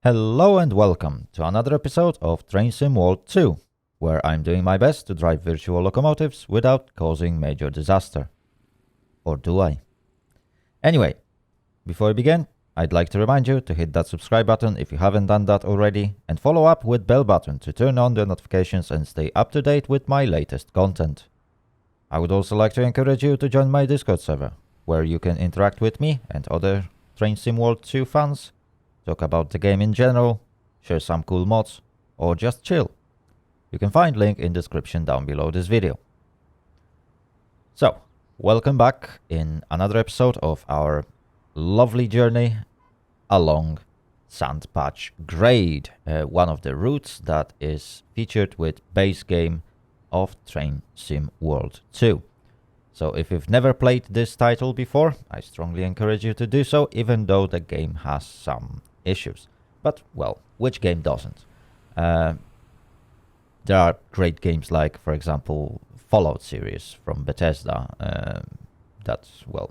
Hello and welcome to another episode of Train Sim World 2, where I'm doing my best to drive virtual locomotives without causing major disaster. Or do I? Anyway, before we begin, I'd like to remind you to hit that subscribe button if you haven't done that already, and follow up with bell button to turn on the notifications and stay up to date with my latest content. I would also like to encourage you to join my Discord server, where you can interact with me and other Train Sim World 2 fans, talk about the game in general, share some cool mods, or just chill. You can find link in description down below this video. So, welcome back in another episode of our lovely journey along Sand Patch Grade, one of the routes that is featured with base game of Train Sim World 2. So if you've never played this title before, I strongly encourage you to do so, even though the game has some issues. But, well, which game doesn't? There are great games like, for example, Fallout series from Bethesda. That's, well,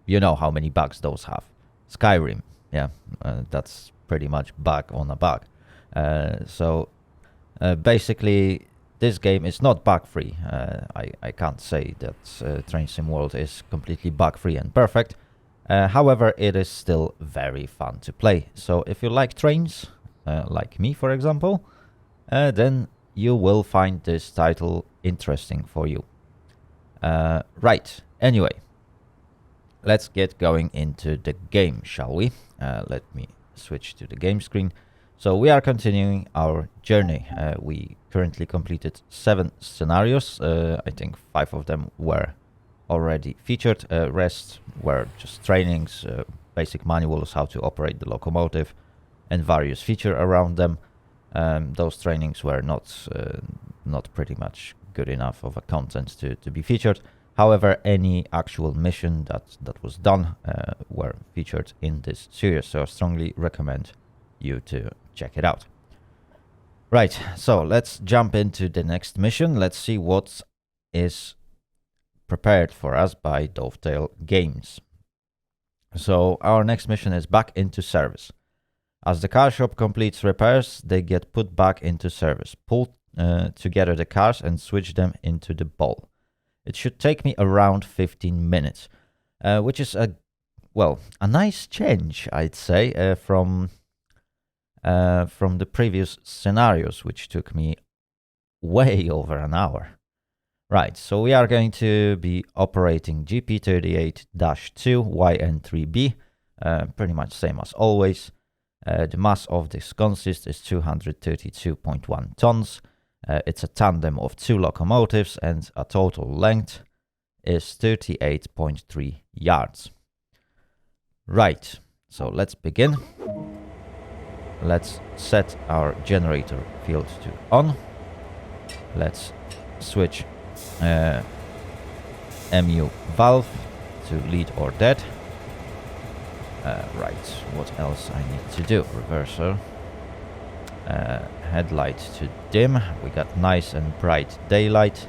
you know how many bugs those have. Skyrim, yeah, that's pretty much bug on a bug. Basically, this game is not bug-free. I can't say that Train Sim World is completely bug-free and perfect. However, it is still very fun to play. So if you like trains, like me for example, then you will find this title interesting for you. Right, anyway, let's get going into the game, shall we? Let me switch to the game screen. So we are continuing our journey. We currently completed 7 scenarios. I think 5 of them were already featured. Rest were just trainings, basic manuals how to operate the locomotive, and various features around them. Those trainings were not pretty much good enough of a content to be featured. However, any actual mission that was done were featured in this series, so I strongly recommend you to check it out. Right, so let's jump into the next mission. Let's see what is prepared for us by Dovetail Games. So our next mission is back into service. As the car shop completes repairs, they get put back into service. Pull together the cars and switch them into the bowl. It should take me around 15 minutes, which is a nice change, I'd say, from the previous scenarios, which took me way over an hour. Right, so we are going to be operating GP38-2YN3B, pretty much same as always. The mass of this consists is 232.1 tons. It's a tandem of 2 locomotives and a total length is 38.3 yards. Right, so let's begin. Let's set our generator field to on. Let's switch MU valve to lead or dead. Right, what else I need to do? Reverser. Headlight to dim. We got nice and bright daylight.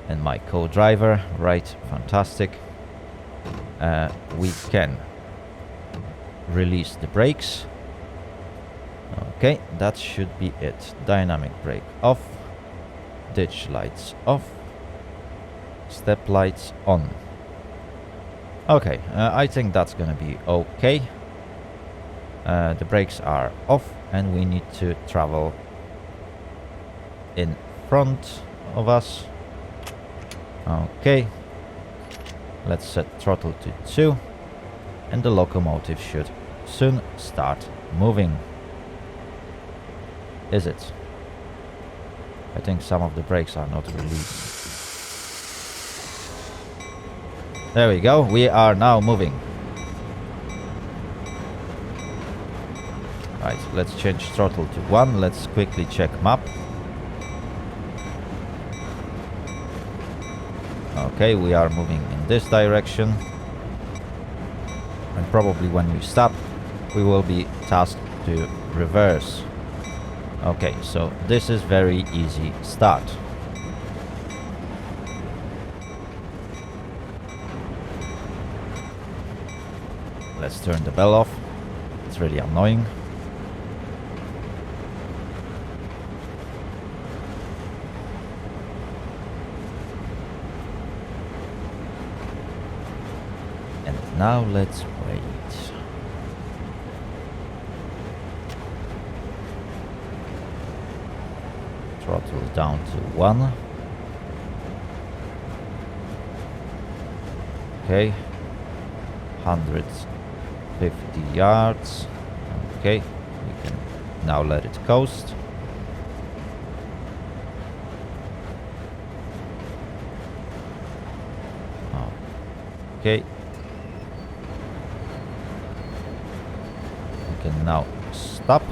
And my co-driver. Right, fantastic. We can release the brakes. Okay, that should be it. Dynamic brake off. Ditch lights off. Step lights on. Okay, I think that's gonna be okay. The brakes are off and we need to travel in front of us. Okay, let's set throttle to 2 and the locomotive should soon start moving. Is it? I think some of the brakes are not released. There we go, we are now moving. Right, let's change throttle to 1. Let's quickly check map. Okay, we are moving in this direction. And probably when we stop, we will be tasked to reverse. Okay, so this is very easy start. Let's turn the bell off. It's really annoying. And now let's wait. Throttle down to 1. Okay. 150 yards. Okay. We can now let it coast. Okay. We can now stop.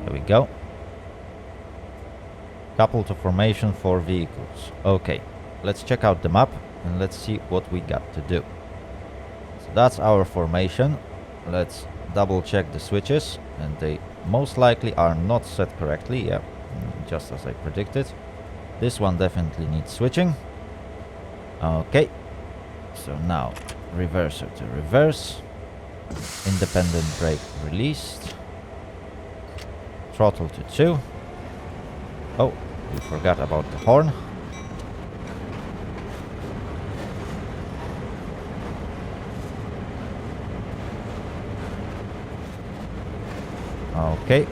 There we go. Couple to formation for vehicles. Okay, let's check out the map and let's see what we got to do. So that's our formation. Let's double check the switches, and they most likely are not set correctly. Yeah, just as I predicted. This one definitely needs switching. Okay, so now reverser to reverse. Independent brake released. Throttle to 2. Oh, we forgot about the horn. Okay.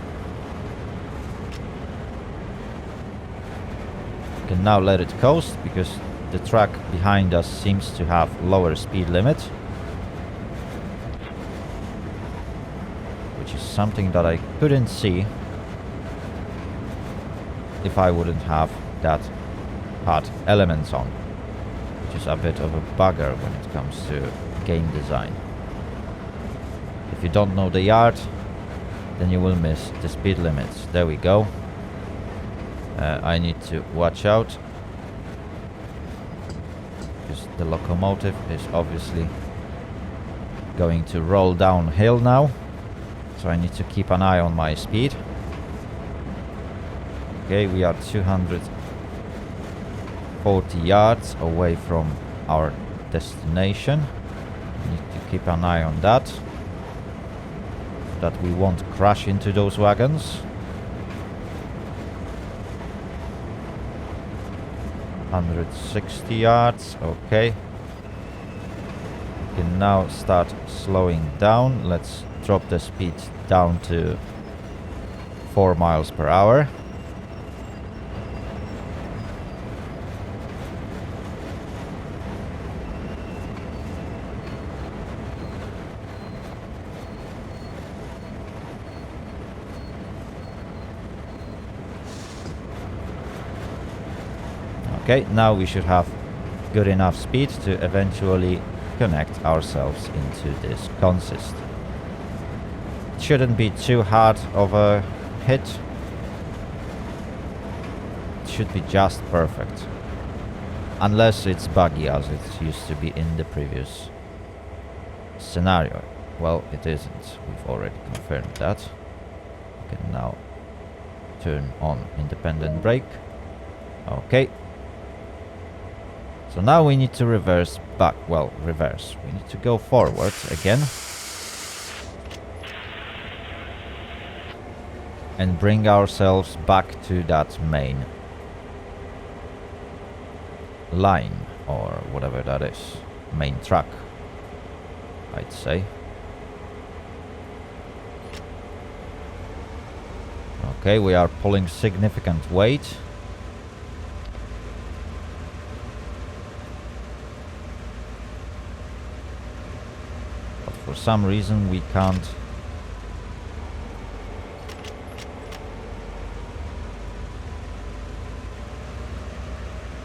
We can now let it coast because the track behind us seems to have lower speed limit, which is something that I couldn't see if I wouldn't have that path elements on, which is a bit of a bugger when it comes to game design. If you don't know the yard, then you will miss the speed limits. There we go. I need to watch out because the locomotive is obviously going to roll downhill now, so I need to keep an eye on my speed. Okay, we are 240 yards away from our destination. We need to keep an eye on that, that we won't crash into those wagons. 160 yards, okay. We can now start slowing down. Let's drop the speed down to 4 miles per hour. Okay, now we should have good enough speed to eventually connect ourselves into this consist. It shouldn't be too hard of a hit. It should be just perfect. Unless it's buggy as it used to be in the previous scenario. Well, it isn't. We've already confirmed that. We can now turn on independent brake. Okay. So now we need to reverse back. Well, reverse. We need to go forward again. And bring ourselves back to that main line, or whatever that is. Main track, I'd say. Okay, we are pulling significant weight. For some reason we can't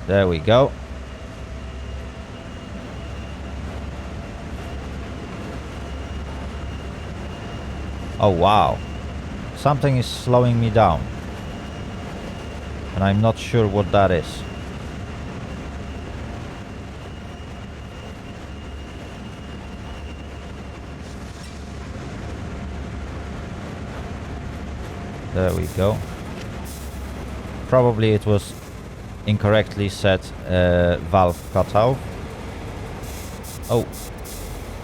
there we go. Oh wow, something is slowing me down and I'm not sure what that is. There we go. Probably it was incorrectly set valve cutoff. Oh,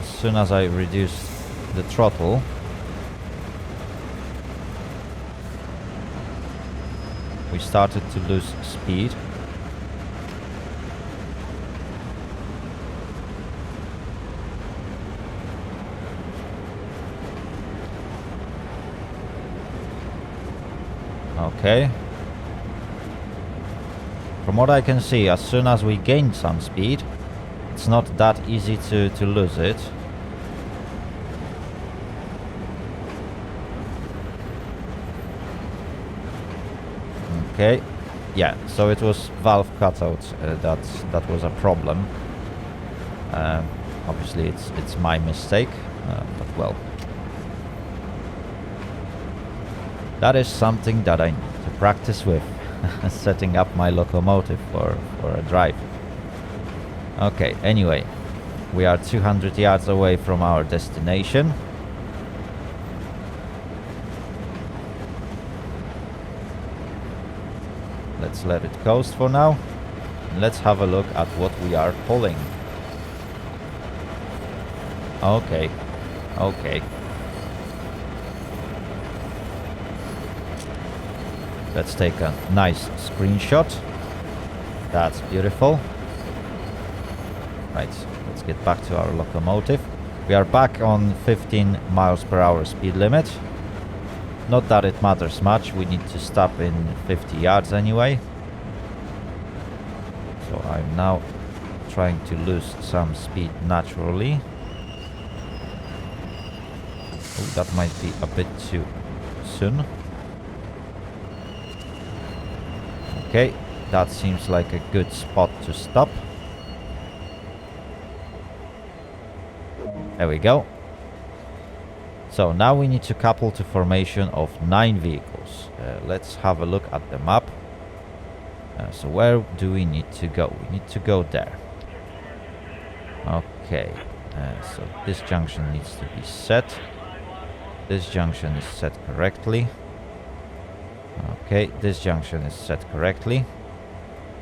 as soon as I reduced the throttle. We started to lose speed. Okay. From what I can see, as soon as we gain some speed, it's not that easy to lose it. Okay. Yeah, so it was valve cutout that was a problem. Obviously it's my mistake, but well. That is something that I need to practice with, setting up my locomotive for a drive. Okay, anyway, we are 200 yards away from our destination. Let's let it coast for now. Let's have a look at what we are pulling. Okay, okay. Let's take a nice screenshot. That's beautiful. Right, let's get back to our locomotive. We are back on 15 miles per hour speed limit. Not that it matters much, we need to stop in 50 yards anyway. So I'm now trying to lose some speed naturally. Oh, that might be a bit too soon. Okay, that seems like a good spot to stop. There we go. So now we need to couple to formation of 9 vehicles. Let's have a look at the map. So where do we need to go? We need to go there. Okay, so this junction needs to be set. This junction is set correctly. Okay, this junction is set correctly.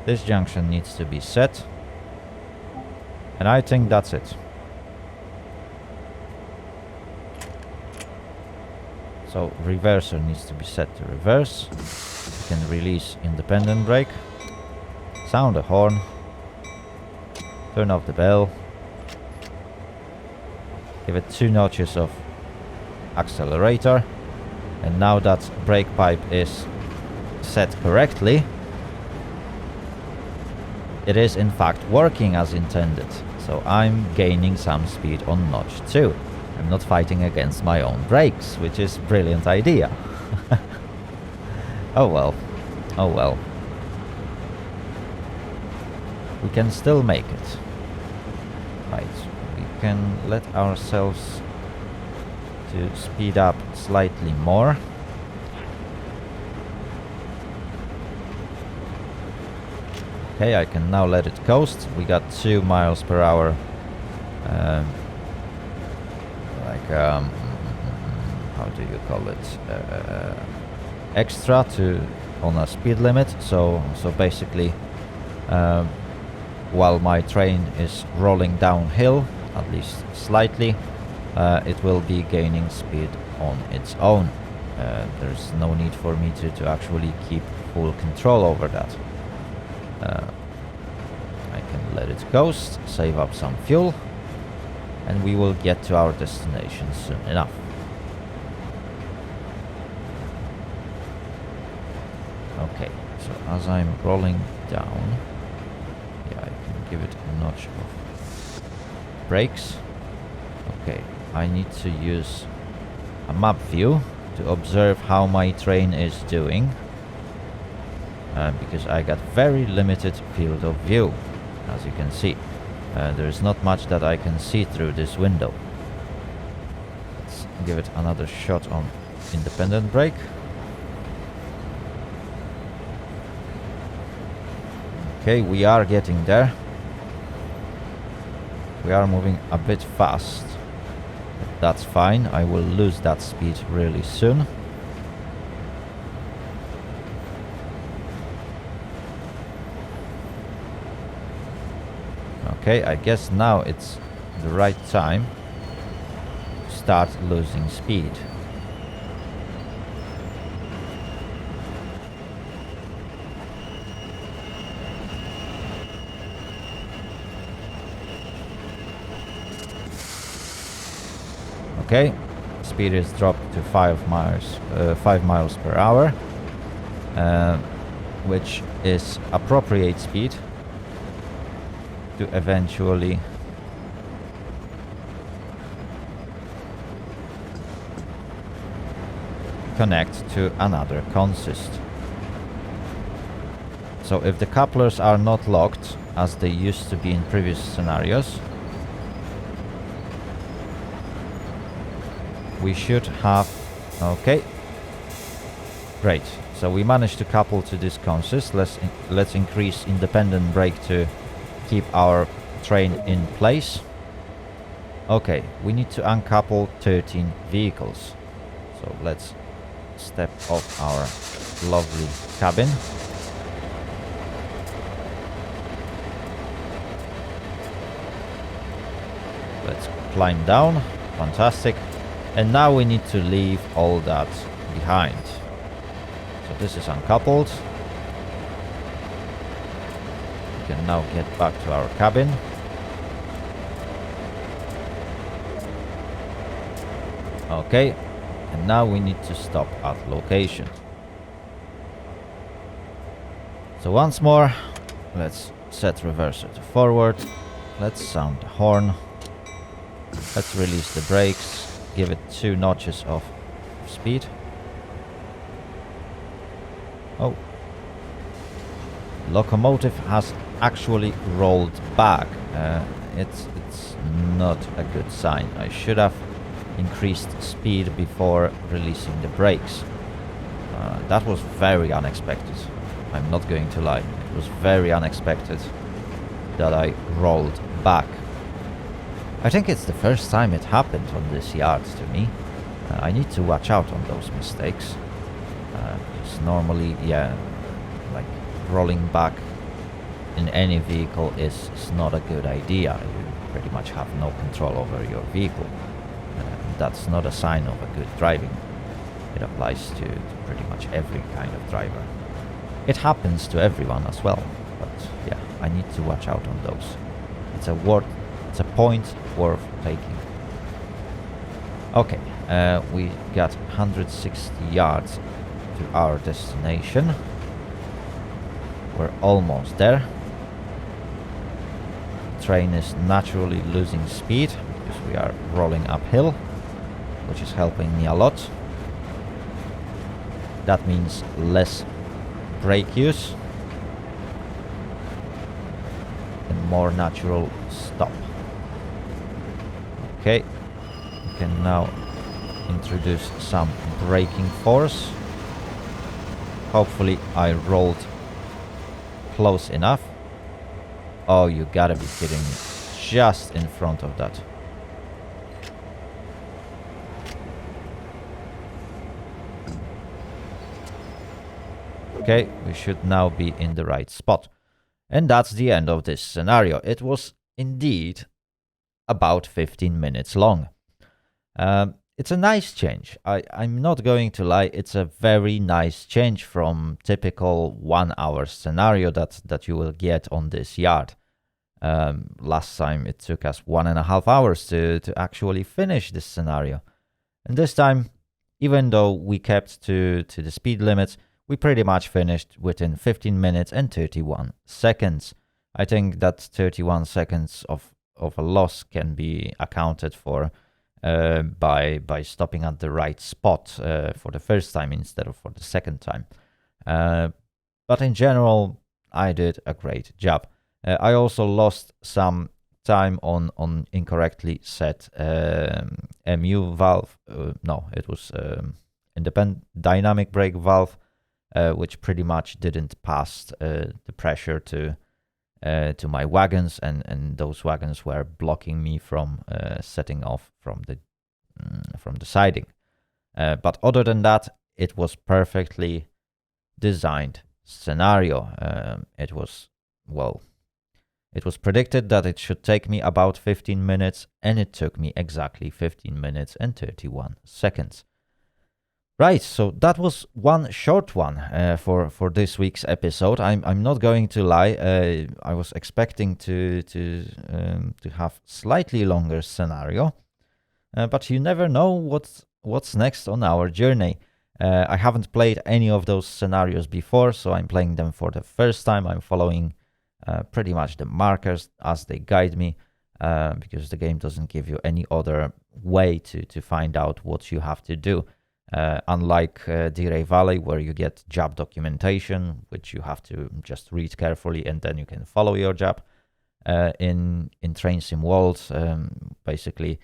This junction needs to be set. And I think that's it. So reverser needs to be set to reverse. We can release independent brake. Sound the horn. Turn off the bell. Give it 2 notches of accelerator. And now that brake pipe is set correctly, it is in fact working as intended. So I'm gaining some speed on notch 2. I'm not fighting against my own brakes, which is a brilliant idea. Oh well. Oh well. We can still make it. Right. We can let ourselves to speed up slightly more. Okay, I can now let it coast. We got 2 miles per hour. How do you call it? Extra to on a speed limit. So basically, while my train is rolling downhill, at least slightly, it will be gaining speed on its own. There's no need for me to actually keep full control over that. I can let it coast, save up some fuel, and we will get to our destination soon enough. Okay, so as I'm rolling down, yeah, I can give it a notch of brakes. Okay, I need to use a map view to observe how my train is doing, because I got very limited field of view, as you can see. There's not much that I can see through this window. Let's give it another shot on independent brake. Okay, we are getting there. We are moving a bit fast. But that's fine. I will lose that speed really soon. Okay, I guess now it's the right time to start losing speed. Okay, speed is dropped to 5 miles per hour, which is appropriate speed to eventually connect to another consist. So if the couplers are not locked, as they used to be in previous scenarios, we should have... Okay, great. So we managed to couple to this consist. Let's increase independent brake to keep our train in place. Okay, we need to uncouple 13 vehicles. So let's step off our lovely cabin. Let's climb down. Fantastic. And now we need to leave all that behind. So this is uncoupled. We can now get back to our cabin. Okay, and now we need to stop at location. So once more, let's set reverser to forward. Let's sound the horn. Let's release the brakes. Give it 2 notches of speed. Oh. Locomotive has actually rolled back. It's not a good sign. I should have increased speed before releasing the brakes. That was very unexpected. I'm not going to lie. It was very unexpected that I rolled back. I think it's the first time it happened on this yard to me. I need to watch out on those mistakes. Because normally, yeah, like rolling back in any vehicle is not a good idea. You pretty much have no control over your vehicle. That's not a sign of a good driving. It applies to pretty much every kind of driver. It happens to everyone as well, but yeah, I need to watch out on those. It's a point worth taking. Okay, we got 160 yards to our destination. We're almost there. The train is naturally losing speed because we are rolling uphill, which is helping me a lot. That means less brake use and more natural stop. Okay, we can now introduce some braking force. Hopefully I rolled close enough. Oh, you gotta be kidding me. Just in front of that. Okay, we should now be in the right spot. And that's the end of this scenario. It was indeed about 15 minutes long. It's a nice change. I'm not going to lie, it's a very nice change from typical 1 hour scenario that you will get on this yard. Last time it took us 1.5 hours to actually finish this scenario. And this time, even though we kept to the speed limits, we pretty much finished within 15 minutes and 31 seconds. I think that 31 seconds of a loss can be accounted for by stopping at the right spot for the first time instead of for the second time. But in general, I did a great job. I also lost some time on incorrectly set MU valve. No, it was independent dynamic brake valve, which pretty much didn't pass the pressure to my wagons, and those wagons were blocking me from setting off from the siding. But other than that, it was perfectly designed scenario. It It was predicted that it should take me about 15 minutes, and it took me exactly 15 minutes and 31 seconds. Right, so that was one short one for this week's episode. I'm not going to lie. I was expecting to have slightly longer scenario, but you never know what's next on our journey. I haven't played any of those scenarios before, so I'm playing them for the first time. I'm following pretty much the markers as they guide me, because the game doesn't give you any other way to find out what you have to do. Unlike Dire Valley, where you get job documentation, which you have to just read carefully and then you can follow your job. In Train Sim World, basically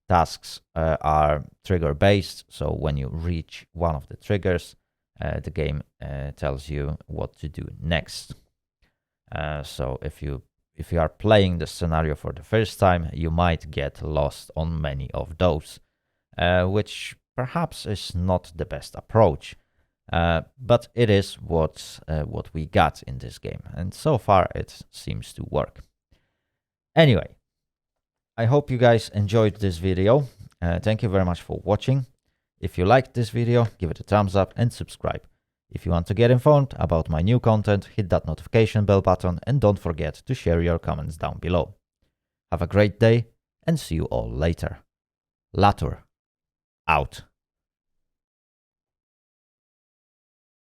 tasks are trigger based, so when you reach one of the triggers, the game tells you what to do next. So if you are playing the scenario for the first time, you might get lost on many of those, which perhaps is not the best approach, but it is what we got in this game, and so far it seems to work. Anyway, I hope you guys enjoyed this video. Thank you very much for watching. If you liked this video, give it a thumbs up and subscribe. If you want to get informed about my new content, hit that notification bell button and don't forget to share your comments down below. Have a great day and see you all later. Later. Out.